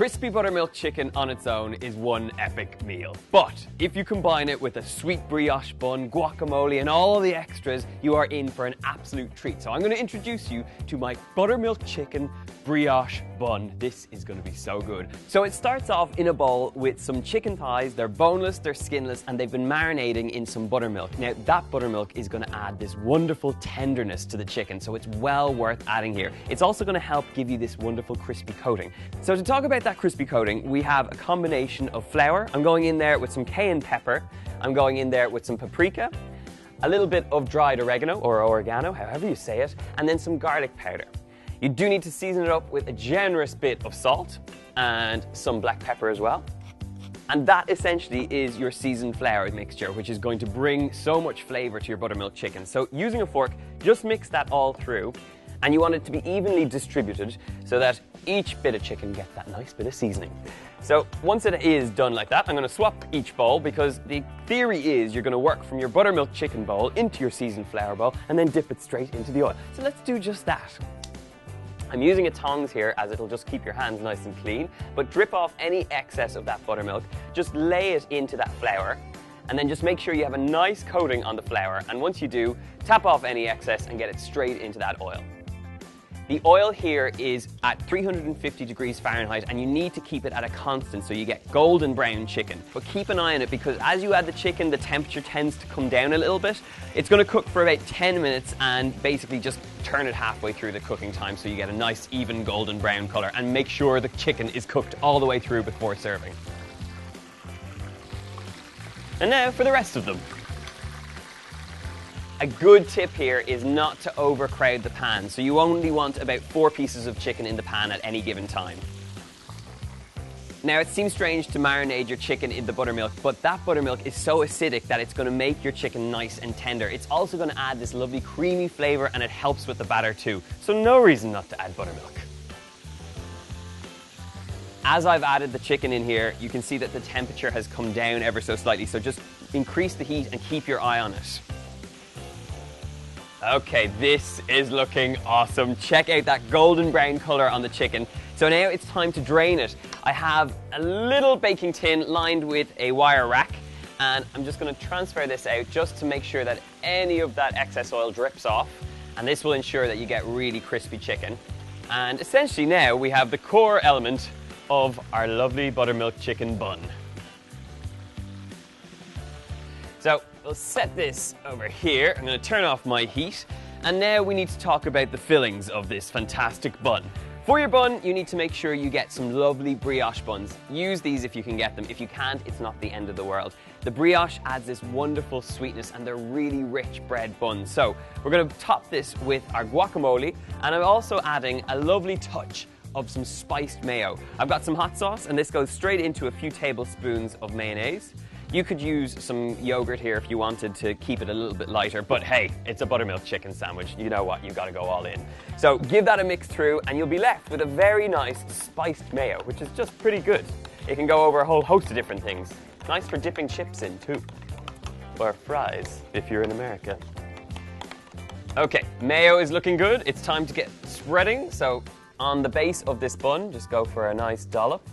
Crispy buttermilk chicken on its own is one epic meal. But if you combine it with a sweet brioche bun, guacamole, and all the extras, you are in for an absolute treat. So I'm going to introduce you to my buttermilk chicken brioche bun. This is going to be so good. So it starts off in a bowl with some chicken thighs. They're boneless, they're skinless, and they've been marinating in some buttermilk. Now that buttermilk is going to add this wonderful tenderness to the chicken, so it's well worth adding here. It's also going to help give you this wonderful crispy coating. So to talk about that crispy coating, we have a combination of flour. I'm going in there with some cayenne pepper. I'm going in there with some paprika, a little bit of dried oregano or oregano, however you say it, and then some garlic powder. You do need to season it up with a generous bit of salt and some black pepper as well. And that essentially is your seasoned flour mixture, which is going to bring so much flavor to your buttermilk chicken. So using a fork, just mix that all through. And you want it to be evenly distributed so that each bit of chicken gets that nice bit of seasoning. So once it is done like that, I'm going to swap each bowl because the theory is you're going to work from your buttermilk chicken bowl into your seasoned flour bowl and then dip it straight into the oil. So let's do just that. I'm using a tongs here as it'll just keep your hands nice and clean, but drip off any excess of that buttermilk, just lay it into that flour, and then just make sure you have a nice coating on the flour, and once you do, tap off any excess and get it straight into that oil. The oil here is at 350 degrees Fahrenheit and you need to keep it at a constant so you get golden brown chicken. But keep an eye on it because as you add the chicken, the temperature tends to come down a little bit. It's going to cook for about 10 minutes and basically just turn it halfway through the cooking time so you get a nice even golden brown color, and make sure the chicken is cooked all the way through before serving. And now for the rest of them. A good tip here is not to overcrowd the pan, so you only want about 4 pieces of chicken in the pan at any given time. Now it seems strange to marinate your chicken in the buttermilk, but that buttermilk is so acidic that it's going to make your chicken nice and tender. It's also going to add this lovely creamy flavour and it helps with the batter too, so no reason not to add buttermilk. As I've added the chicken in here, you can see that the temperature has come down ever so slightly, so just increase the heat and keep your eye on it. Okay, this is looking awesome. Check out that golden brown color on the chicken. So now it's time to drain it. I have a little baking tin lined with a wire rack, and I'm just going to transfer this out just to make sure that any of that excess oil drips off, and this will ensure that you get really crispy chicken. And essentially now we have the core element of our lovely buttermilk chicken bun. So we'll set this over here. I'm going to turn off my heat. And now we need to talk about the fillings of this fantastic bun. For your bun, you need to make sure you get some lovely brioche buns. Use these if you can get them. If you can't, it's not the end of the world. The brioche adds this wonderful sweetness and they're really rich bread buns. So we're going to top this with our guacamole, and I'm also adding a lovely touch of some spiced mayo. I've got some hot sauce and this goes straight into a few tablespoons of mayonnaise. You could use some yogurt here if you wanted to keep it a little bit lighter, but hey, it's a buttermilk chicken sandwich. You know what, you've got to go all in. So give that a mix through and you'll be left with a very nice spiced mayo, which is just pretty good. It can go over a whole host of different things. Nice for dipping chips in too. Or fries, if you're in America. Okay, mayo is looking good. It's time to get spreading. So on the base of this bun, just go for a nice dollop.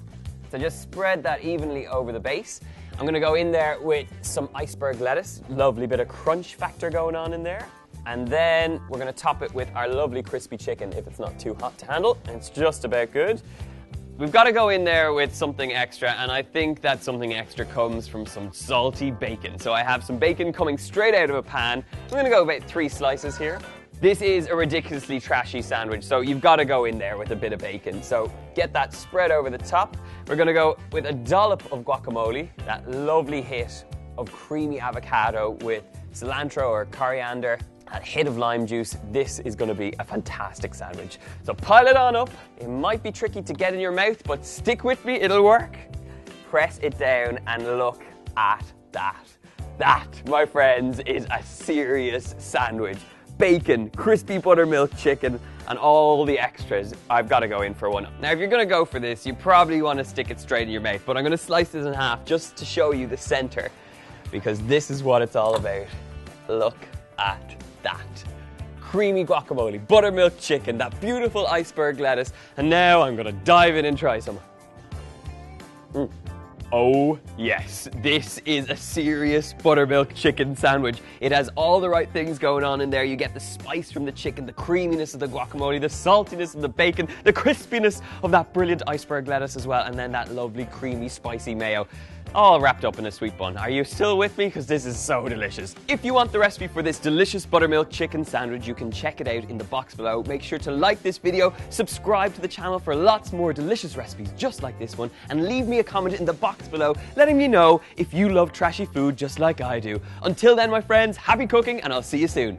So just spread that evenly over the base. I'm going to go in there with some iceberg lettuce, lovely bit of crunch factor going on in there. And then we're going to top it with our lovely crispy chicken if it's not too hot to handle. And it's just about good. We've got to go in there with something extra, and I think that something extra comes from some salty bacon. So I have some bacon coming straight out of a pan. I'm going to go about 3 slices here. This is a ridiculously trashy sandwich, so you've got to go in there with a bit of bacon. So get that spread over the top. We're going to go with a dollop of guacamole, that lovely hit of creamy avocado with cilantro or coriander, a hit of lime juice. This is going to be a fantastic sandwich. So pile it on up. It might be tricky to get in your mouth, but stick with me, it'll work. Press it down and look at that. That, my friends, is a serious sandwich. Bacon, crispy buttermilk chicken, and all the extras. I've got to go in for one. Now, if you're going to go for this, you probably want to stick it straight in your mouth, but I'm going to slice this in half just to show you the center, because this is what it's all about. Look at that. Creamy guacamole, buttermilk chicken, that beautiful iceberg lettuce, and now I'm going to dive in and try some. Oh yes, this is a serious buttermilk chicken sandwich. It has all the right things going on in there. You get the spice from the chicken, the creaminess of the guacamole, the saltiness of the bacon, the crispiness of that brilliant iceberg lettuce as well, and then that lovely creamy spicy mayo. All wrapped up in a sweet bun. Are you still with me? Because this is so delicious. If you want the recipe for this delicious buttermilk chicken sandwich, you can check it out in the box below. Make sure to like this video, subscribe to the channel for lots more delicious recipes just like this one, and leave me a comment in the box below letting me know if you love trashy food just like I do. Until then, my friends, happy cooking, and I'll see you soon.